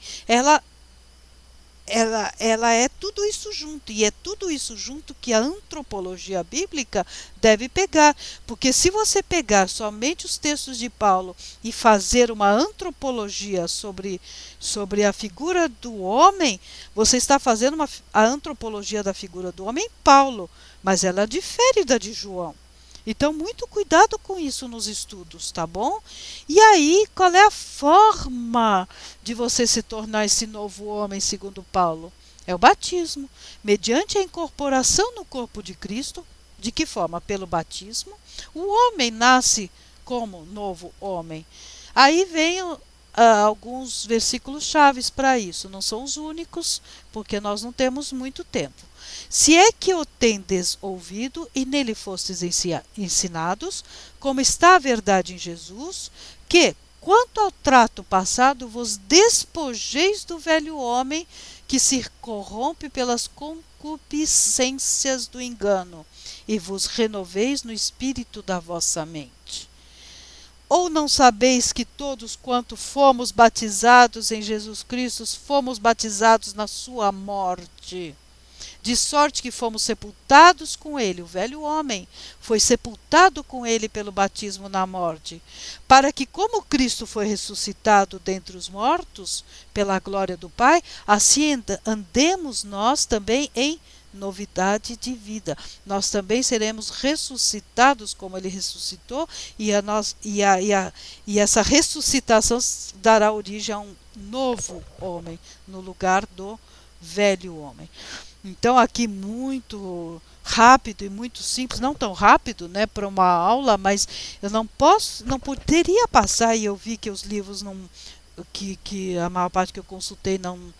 Ela é tudo isso junto, e é tudo isso junto que a antropologia bíblica deve pegar, porque se você pegar somente os textos de Paulo e fazer uma antropologia sobre a figura do homem, você está fazendo a antropologia da figura do homem em Paulo, mas ela difere da de João. Então, muito cuidado com isso nos estudos, tá bom? E aí, qual é a forma de você se tornar esse novo homem, segundo Paulo? É o batismo, mediante a incorporação no corpo de Cristo. De que forma? Pelo batismo. O homem nasce como novo homem. Aí vem alguns versículos chaves para isso. Não são os únicos, porque nós não temos muito tempo. Se é que o tendes ouvido e nele fostes ensinados, como está a verdade em Jesus, que, quanto ao trato passado, vos despojeis do velho homem que se corrompe pelas concupiscências do engano, e vos renoveis no espírito da vossa mente. Ou não sabeis que todos quanto fomos batizados em Jesus Cristo, fomos batizados na sua morte? De sorte que fomos sepultados com ele, o velho homem foi sepultado com ele pelo batismo na morte, para que, como Cristo foi ressuscitado dentre os mortos, pela glória do Pai, assim andemos nós também em novidade de vida. Nós também seremos ressuscitados como ele ressuscitou, e essa ressuscitação dará origem a um novo homem no lugar do velho homem. Então, aqui muito rápido e muito simples, não tão rápido, né, para uma aula, mas eu não poderia passar, e eu vi que os livros que a maior parte que eu consultei não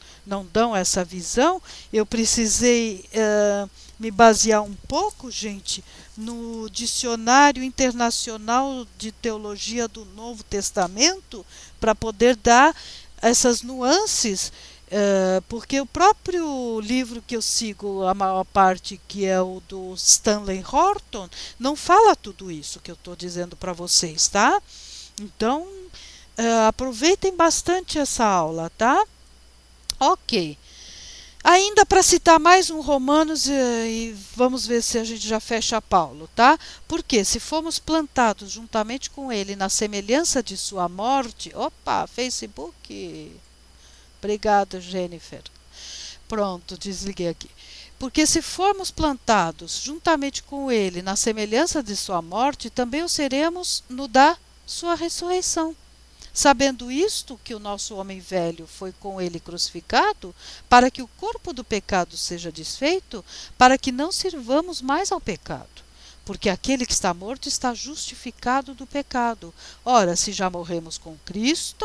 dão essa visão. Eu precisei me basear um pouco, gente, no Dicionário Internacional de Teologia do Novo Testamento, para poder dar essas nuances. Porque o próprio livro que eu sigo, a maior parte, que é o do Stanley Horton, não fala tudo isso que eu estou dizendo para vocês, tá? Então, aproveitem bastante essa aula, tá? Ok. Ainda para citar mais um Romanos e vamos ver se a gente já fecha Paulo, tá? Porque se fomos plantados juntamente com ele na semelhança de sua morte, opa, Facebook. Obrigada, Jennifer. Pronto, desliguei aqui. Porque se formos plantados juntamente com ele na semelhança de sua morte, também o seremos no da sua ressurreição. Sabendo isto, que o nosso homem velho foi com ele crucificado, para que o corpo do pecado seja desfeito, para que não sirvamos mais ao pecado. Porque aquele que está morto está justificado do pecado. Ora, se já morremos com Cristo,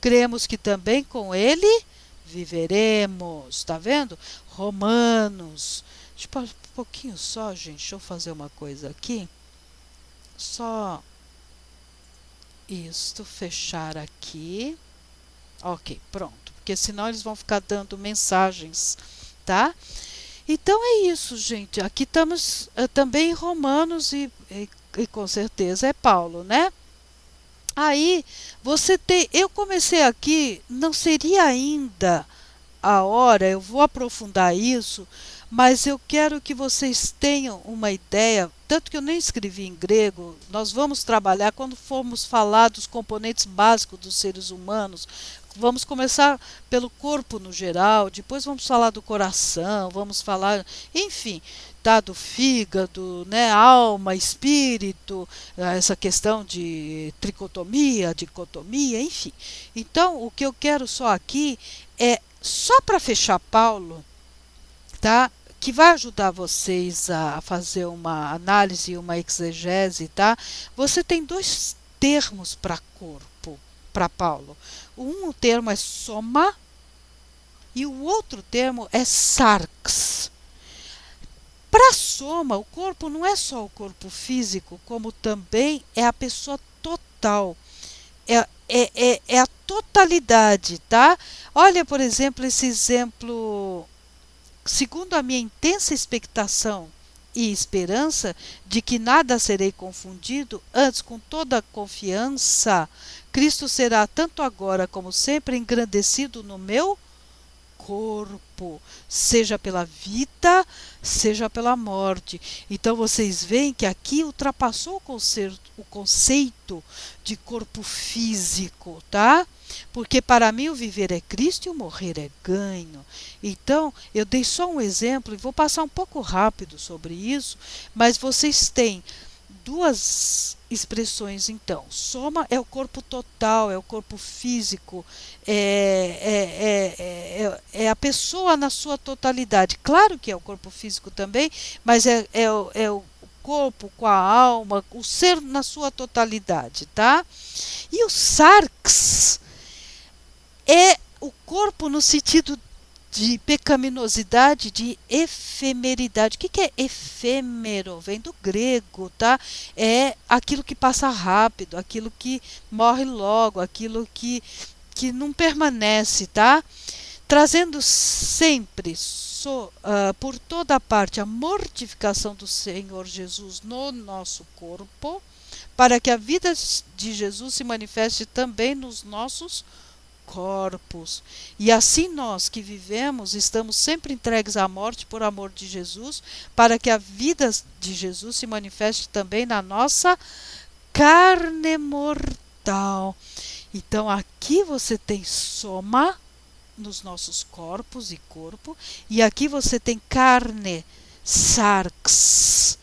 cremos que também com ele viveremos. Está vendo? Romanos. Deixa eu um pouquinho só, gente. Deixa eu fazer uma coisa aqui. Só isto, fechar aqui. Ok, pronto. Porque senão eles vão ficar dando mensagens, tá? Então é isso, gente. Aqui estamos também em Romanos e com certeza é Paulo, né? Aí você tem. Eu comecei aqui, não seria ainda a hora, eu vou aprofundar isso, mas eu quero que vocês tenham uma ideia, tanto que eu nem escrevi em grego, nós vamos trabalhar quando formos falar dos componentes básicos dos seres humanos. Vamos começar pelo corpo no geral, depois vamos falar do coração, vamos falar, enfim, tá, do fígado, né, alma, espírito, essa questão de tricotomia, dicotomia, enfim. Então, o que eu quero só aqui é, só para fechar Paulo, tá? Que vai ajudar vocês a fazer uma análise e uma exegese, tá? Você tem dois termos para corpo, para Paulo. Um termo é soma e o outro termo é sarx. Para soma, o corpo não é só o corpo físico, como também é a pessoa total. É a totalidade, tá? Olha, por exemplo, esse exemplo. Segundo a minha intensa expectação e esperança de que nada serei confundido, antes com toda a confiança, Cristo será tanto agora como sempre engrandecido no meu corpo, seja pela vida, seja pela morte. Então vocês veem que aqui ultrapassou o conceito de corpo físico, tá? Porque para mim o viver é Cristo e o morrer é ganho. Então, eu dei só um exemplo e vou passar um pouco rápido sobre isso, mas vocês têm duas expressões, então. Soma é o corpo total, é o corpo físico, é a pessoa na sua totalidade. Claro que é o corpo físico também, mas é o corpo com a alma, o ser na sua totalidade, tá? E o sarx é o corpo no sentido de pecaminosidade, de efemeridade. O que é efêmero? Vem do grego, tá? É aquilo que passa rápido, aquilo que morre logo, aquilo que não permanece, tá? Trazendo sempre por toda parte a mortificação do Senhor Jesus no nosso corpo, para que a vida de Jesus se manifeste também nos nossos corpos. E assim nós que vivemos estamos sempre entregues à morte por amor de Jesus, para que a vida de Jesus se manifeste também na nossa carne mortal. Então aqui você tem soma nos nossos corpos e corpo, e aqui você tem carne, sarx,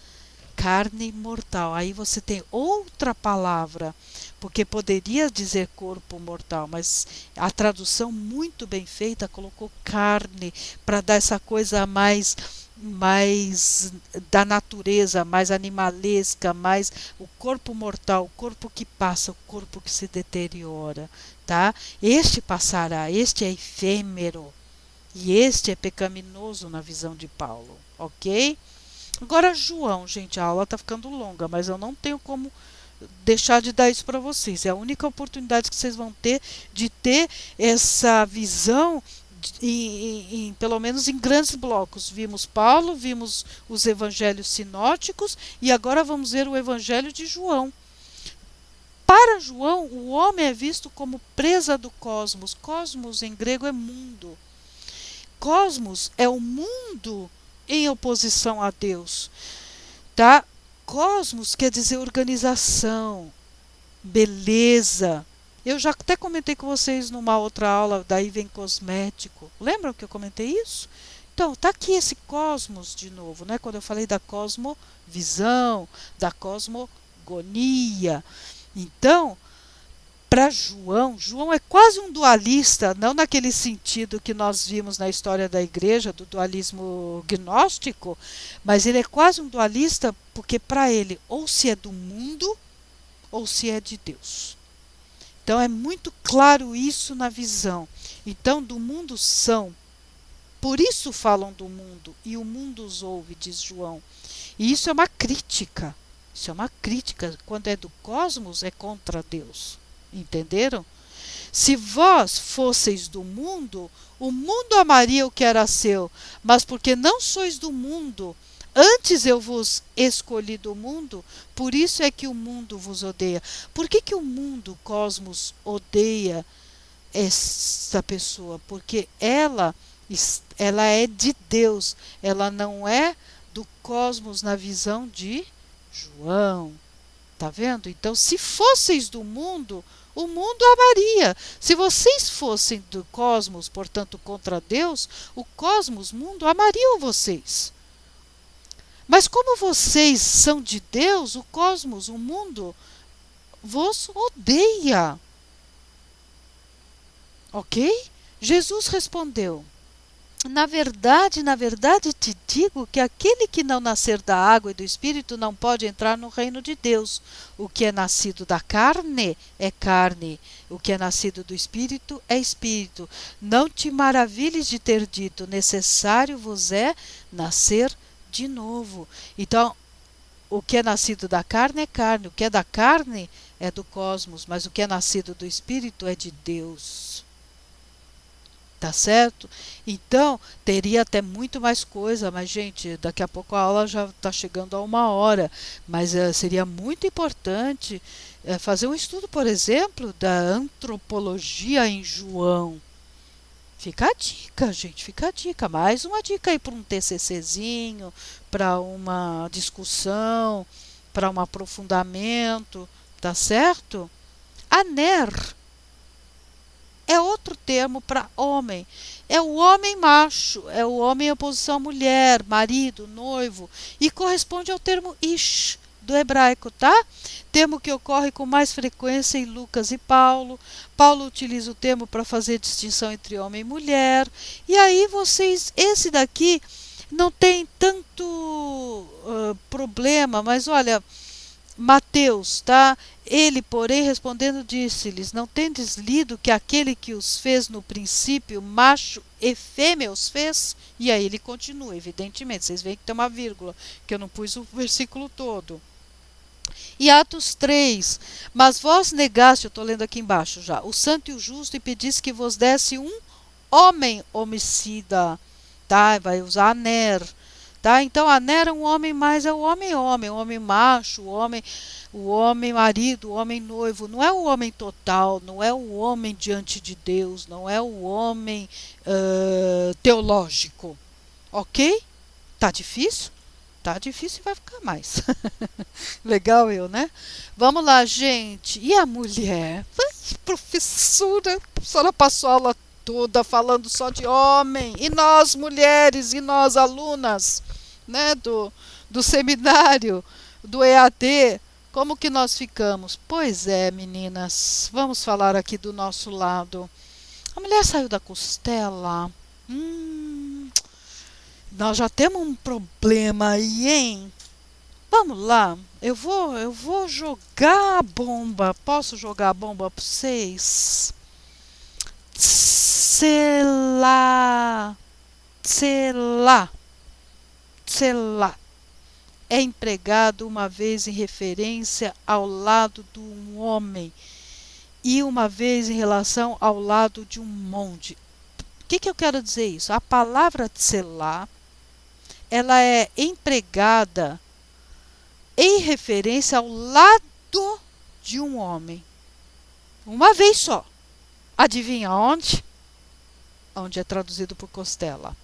carne mortal. Aí você tem outra palavra, porque poderia dizer corpo mortal, mas a tradução muito bem feita colocou carne para dar essa coisa mais da natureza, mais animalesca, mais o corpo mortal, o corpo que passa, o corpo que se deteriora, tá? Este passará, este é efêmero e este é pecaminoso na visão de Paulo, ok? Agora João, gente, a aula está ficando longa, mas eu não tenho como deixar de dar isso para vocês. É a única oportunidade que vocês vão ter de ter essa visão pelo menos em grandes blocos. Vimos Paulo, vimos os evangelhos sinóticos e agora vamos ver o evangelho de João. para João, o homem é visto como presa do cosmos. Cosmos em grego é mundo. Cosmos é o mundo em oposição a Deus, tá? Cosmos quer dizer organização, beleza. Eu já até comentei com vocês numa outra aula, daí vem cosmético. Lembram que eu comentei isso? Então, tá aqui esse cosmos de novo, né? Quando eu falei da cosmovisão, da cosmogonia. Então, para João, João é quase um dualista, não naquele sentido que nós vimos na história da igreja, do dualismo gnóstico, mas ele é quase um dualista porque para ele ou se é do mundo ou se é de Deus. Então é muito claro isso na visão. Então do mundo são, por isso falam do mundo, e o mundo os ouve, diz João. E isso é uma crítica. Isso é uma crítica. Quando é do cosmos, é contra Deus. Entenderam? Se vós fosseis do mundo, o mundo amaria o que era seu, mas porque não sois do mundo, antes eu vos escolhi do mundo, por isso é que o mundo vos odeia. Por que o mundo, o cosmos, odeia essa pessoa? Porque ela é de Deus, ela não é do cosmos na visão de João. Tá vendo? Então, se fosseis do mundo, o mundo amaria. Se vocês fossem do cosmos, portanto, contra Deus, o cosmos, mundo, amariam vocês. Mas como vocês são de Deus, o cosmos, o mundo, vos odeia. Ok? Jesus respondeu: na verdade te digo que aquele que não nascer da água e do Espírito não pode entrar no reino de Deus. O que é nascido da carne é carne, o que é nascido do Espírito é Espírito. Não te maravilhes de ter dito, necessário vos é nascer de novo. Então, o que é nascido da carne é carne, o que é da carne é do cosmos, mas o que é nascido do Espírito é de Deus. Tá certo? Então, teria até muito mais coisa, mas, gente, daqui a pouco a aula já está chegando a 1 hora. Mas seria muito importante fazer um estudo, por exemplo, da antropologia em João. Fica a dica, gente, fica a dica. Mais uma dica aí para um TCCzinho, para uma discussão, para um aprofundamento, tá certo? Aner é outro termo para homem. É o homem macho, é o homem em oposição à mulher, marido, noivo, e corresponde ao termo ish do hebraico, tá? Termo que ocorre com mais frequência em Lucas e Paulo. Paulo utiliza o termo para fazer distinção entre homem e mulher. E aí vocês, esse daqui não tem tanto problema, mas olha, Mateus, tá? Ele, porém, respondendo, disse-lhes: não tendes lido que aquele que os fez no princípio, macho e fêmea os fez? E aí ele continua, evidentemente. Vocês veem que tem uma vírgula, que eu não pus o versículo todo. E Atos 3, mas vós negaste, eu estou lendo aqui embaixo já, o santo e o justo, e pediste que vos desse um homem homicida. Tá? Vai usar Aner. Tá? Então, Aner é um homem, mas é o homem macho, o homem marido, o homem noivo. Não é o homem total, não é o homem diante de Deus, não é o homem teológico. Ok? Tá difícil? Tá difícil e vai ficar mais. Legal eu, né? Vamos lá, gente. E a mulher? Professora, a professora passou a aula toda falando só de homem. E nós, mulheres, e nós, alunas, né, do seminário, do EAD, como que nós ficamos? Pois é, meninas, vamos falar aqui do nosso lado. A mulher saiu da costela. Nós já temos um problema aí, hein? Vamos lá, eu vou jogar a bomba. Posso jogar a bomba para vocês? Tselá, tselá, tselá. É empregado uma vez em referência ao lado de um homem e uma vez em relação ao lado de um monte. O que eu quero dizer isso? A palavra tselá, ela é empregada em referência ao lado de um homem. Uma vez só. Adivinha onde? Onde é traduzido por costela.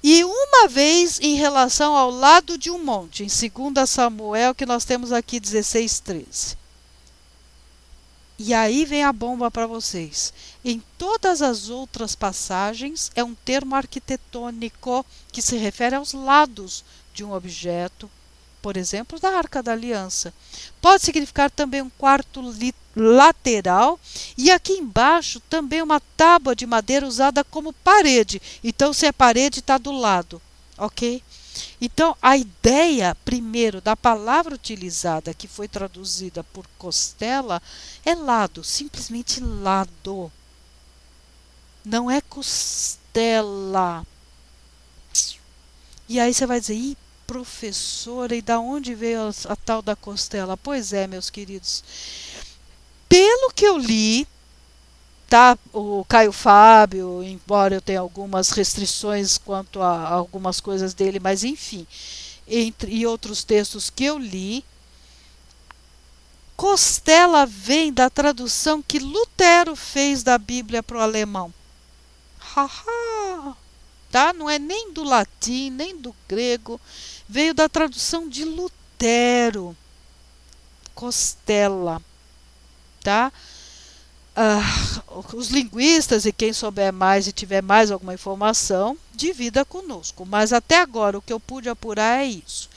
E uma vez em relação ao lado de um monte, em 2 Samuel, que nós temos aqui 16:13. E aí vem a bomba para vocês. Em todas as outras passagens, é um termo arquitetônico que se refere aos lados de um objeto, por exemplo, da Arca da Aliança. Pode significar também um quarto lateral e aqui embaixo também uma tábua de madeira usada como parede. Então, se é parede, está do lado, ok? Então, a ideia, primeiro, da palavra utilizada, que foi traduzida por costela, é lado, simplesmente lado. Não é costela. E aí você vai dizer, ih, professora, e da onde veio a tal da costela? Pois é, meus queridos. Pelo que eu li, tá? O Caio Fábio, embora eu tenha algumas restrições quanto a algumas coisas dele, mas enfim, e outros textos que eu li, costela vem da tradução que Lutero fez da Bíblia para o alemão. Haha! Tá? Não é nem do latim, nem do grego, veio da tradução de Lutero. Costela, tá? Os linguistas e quem souber mais e tiver mais alguma informação, divida conosco. Mas até agora o que eu pude apurar é isso.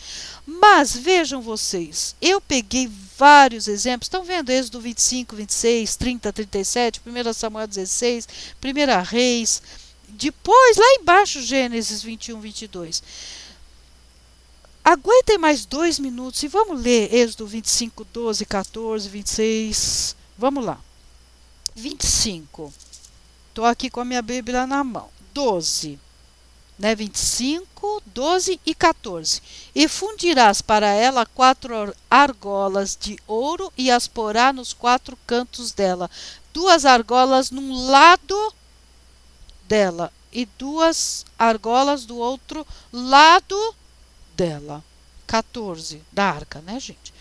Mas vejam vocês, eu peguei vários exemplos, estão vendo Êxodo 25, 26, 30, 37, 1 Samuel 16, 1 Reis, depois lá embaixo Gênesis 21, 22. Aguentem mais 2 minutos e vamos ler Êxodo 25, 12, 14, 26, vamos lá. 25. Estou aqui com a minha Bíblia na mão. 12. Né? 25, 12 e 14. E fundirás para ela 4 argolas de ouro e as porá nos 4 cantos dela. 2 argolas num lado dela e 2 argolas do outro lado dela. 14. Da arca, né, gente?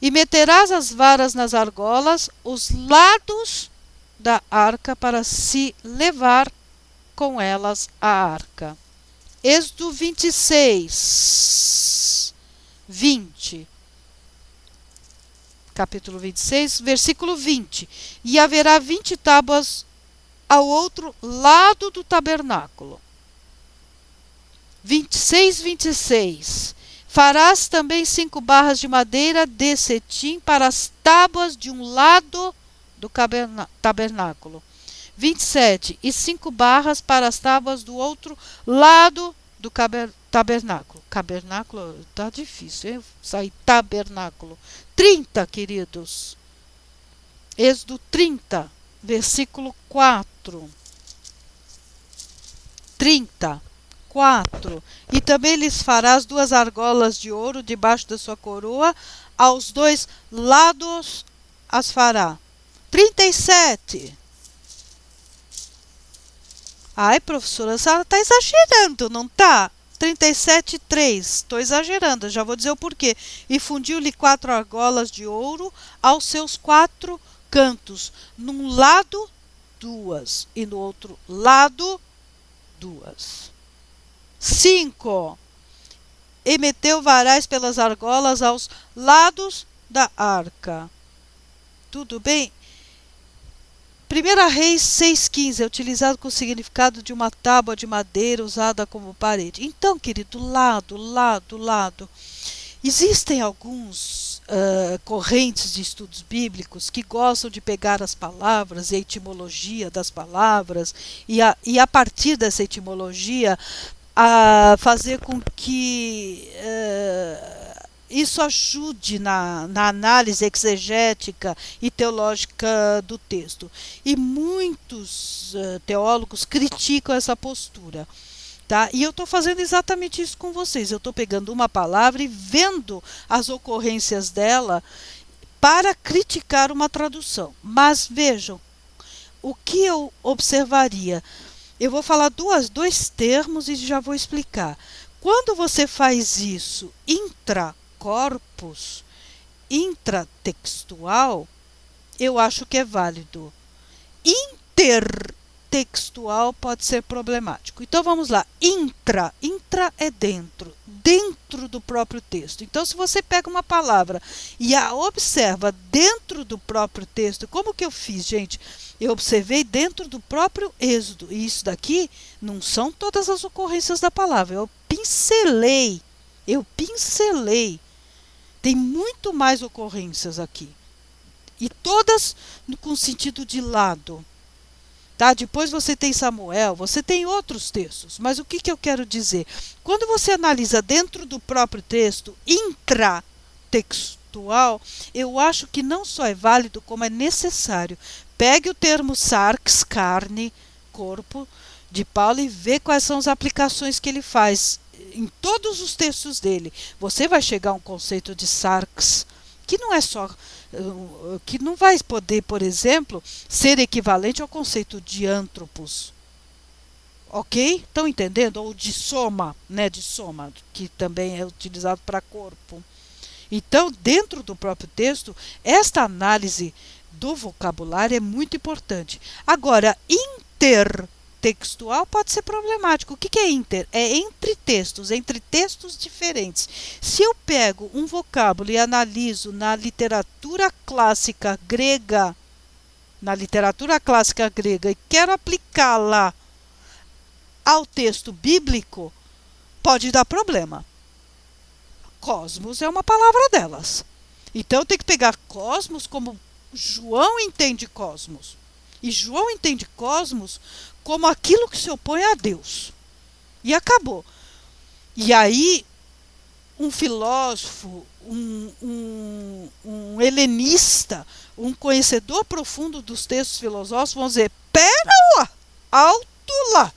E meterás as varas nas argolas, os lados da arca, para se levar com elas a arca. Êxodo 26, 20. Capítulo 26, versículo 20. E haverá 20 tábuas ao outro lado do tabernáculo. 26, 26. Farás também 5 barras de madeira de cetim para as tábuas de um lado do tabernáculo. 27. E 5 barras para as tábuas do outro lado do tabernáculo. Tabernáculo, tá difícil, hein? Sair tabernáculo. 30, queridos. Êxodo 30, versículo 4. 30. 4. E também lhes farás 2 argolas de ouro debaixo da sua coroa, aos 2 lados as fará. 37. Ai, professora, a senhora está exagerando, não está? 37:3. Estou exagerando, já vou dizer o porquê. E fundiu-lhe 4 argolas de ouro aos seus 4 cantos. Num lado, 2. E no outro lado, 2. 5. E meteu varais pelas argolas aos lados da arca. Tudo bem? 1 Reis 6,15 é utilizado com o significado de uma tábua de madeira usada como parede. Então, querido, lado. Existem alguns correntes de estudos bíblicos que gostam de pegar as palavras e a etimologia das palavras e a partir dessa etimologia a fazer com que isso ajude na análise exegética e teológica do texto. E muitos teólogos criticam essa postura. Tá? E eu estou fazendo exatamente isso com vocês. Eu estou pegando uma palavra e vendo as ocorrências dela para criticar uma tradução. Mas vejam, o que eu observaria? Eu vou falar dois termos e já vou explicar. Quando você faz isso intracorpus, intratextual, eu acho que é válido. Intertextual pode ser problemático. Então vamos lá. Intra é dentro do próprio texto. Então, se você pega uma palavra e a observa dentro do próprio texto, como que eu fiz, gente? Eu observei dentro do próprio Êxodo. E isso daqui não são todas as ocorrências da palavra. Eu pincelei. Tem muito mais ocorrências aqui. E todas com sentido de lado. Tá? Depois você tem Samuel, você tem outros textos. Mas o que eu quero dizer? Quando você analisa dentro do próprio texto, intratextual, eu acho que não só é válido, como é necessário. Pegue o termo sarx, carne, corpo, de Paulo e vê quais são as aplicações que ele faz em todos os textos dele. Você vai chegar a um conceito de sarx, que não é só, que não vai poder, por exemplo, ser equivalente ao conceito de antropos. Ok? Estão entendendo? Ou de soma, né? De soma, que também é utilizado para corpo. Então, dentro do próprio texto, esta análise do vocabulário é muito importante. Agora, intertextual pode ser problemático. O que é inter? É entre textos diferentes. Se eu pego um vocábulo e analiso na literatura clássica grega, e quero aplicá-la ao texto bíblico, pode dar problema. Cosmos é uma palavra delas. Então, eu tenho que pegar cosmos como João entende cosmos. E João entende cosmos como aquilo que se opõe a Deus. E acabou. E aí, um filósofo, um helenista, um conhecedor profundo dos textos filosóficos vão dizer, pera lá, alto lá.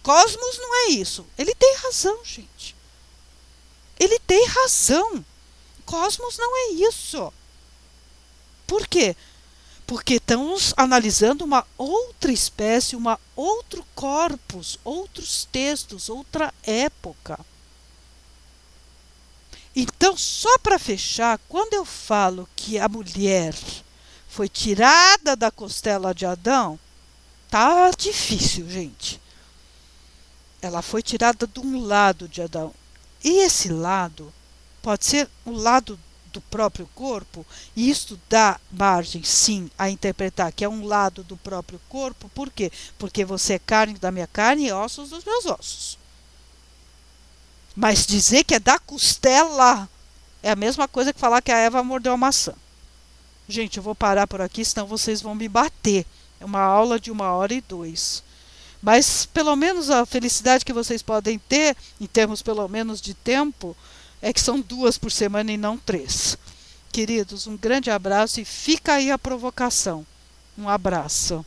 Cosmos não é isso. Ele tem razão, gente. Ele tem razão. Cosmos não é isso. Por quê? Porque estamos analisando uma outra espécie, outro corpus, outros textos, outra época. Então, só para fechar, quando eu falo que a mulher foi tirada da costela de Adão, tá difícil, gente. Ela foi tirada de um lado de Adão. E esse lado pode ser o lado do próprio corpo, e isso dá margem, sim, a interpretar que é um lado do próprio corpo. Por quê? Porque você é carne da minha carne e ossos dos meus ossos. Mas dizer que é da costela é a mesma coisa que falar que a Eva mordeu a maçã. Gente, eu vou parar por aqui, senão vocês vão me bater. É uma aula de 1h02. Mas pelo menos a felicidade que vocês podem ter, em termos pelo menos de tempo, é que são 2 por semana e não 3. Queridos, um grande abraço e fica aí a provocação. Um abraço.